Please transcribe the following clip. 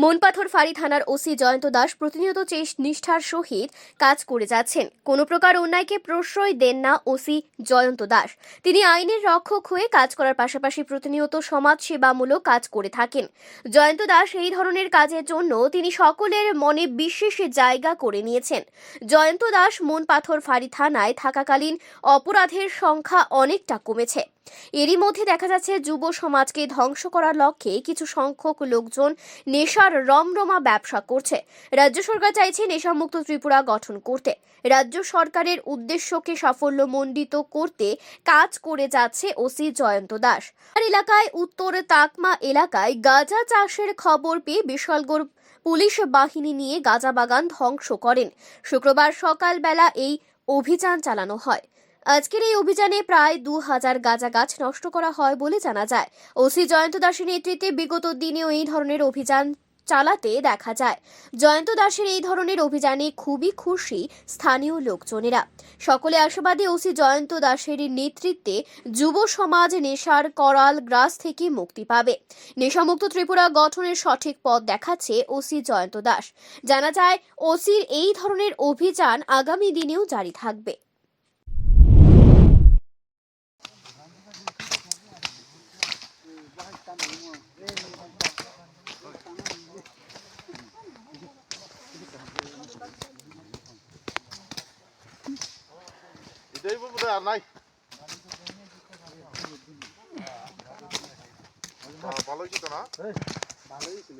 মনপাথর ফাঁড়ি থানার ওসি জয়ন্ত দাস প্রতিনিয়ত নিষ্ঠার সহিত কাজ করে যাচ্ছেন। কোনো প্রকার অন্যায়কে প্রশ্রয় দেন না ওসি জয়ন্ত দাস। তিনি আইনের রক্ষক হয়ে কাজ করার পাশাপাশি প্রতিনিয়ত সমাজ সেবামূলক কাজ করে থাকেন। জয়ন্ত দাস এই ধরনের কাজের জন্য তিনি সকলের মনে বিশেষ জায়গা করে নিয়েছেন। জয়ন্ত দাস মনপাথর ফাঁড়ি থানায় থাকাকালীন অপরাধের সংখ্যা অনেকটা কমেছে। এরই মধ্যে দেখা যাচ্ছে যুব সমাজকে ধ্বংস করার লক্ষ্যে কিছু সংখ্যক লোকজন নেশার রমরমা ব্যবসা করছে। রাজ্য সরকার চাইছে নেশামুক্ত ত্রিপুরা গঠন করতে। রাজ্য সরকারের উদ্দেশ্যকে সাফল্যমণ্ডিত করতে কাজ করে যাচ্ছে ওসি জয়ন্ত দাস। আর এলাকায় উত্তর তাকমা এলাকায় গাঁজা চাষের খবর পেয়ে বিশালগড় পুলিশ বাহিনী নিয়ে গাঁজা বাগান ধ্বংস করেন। শুক্রবার সকালবেলা এই অভিযান চালানো হয়। আজকের এই অভিযানে প্রায় 2000 গাঁজা গাছ নষ্ট করা হয় বলে জানা যায়। ওসি জয়ন্ত দাসের নেতৃত্বে বিগত দিনেও এই ধরনের অভিযান চালাতে দেখা যায়। জয়ন্ত দাসের এই ধরনের অভিযানে খুবই খুশি স্থানীয় লোকজনেরা। সকলে আশাবাদী ওসি জয়ন্ত দাসের নেতৃত্বে যুব সমাজ নেশার করাল গ্রাস থেকে মুক্তি পাবে। নেশামুক্ত ত্রিপুরা গঠনের সঠিক পথ দেখাচ্ছে ওসি জয়ন্ত দাস। জানা যায় ওসির এই ধরনের অভিযান আগামী দিনেও জারি থাকবে। এটাই বলবো আর নাই ভালোই ছিল না ভালোই ছিল।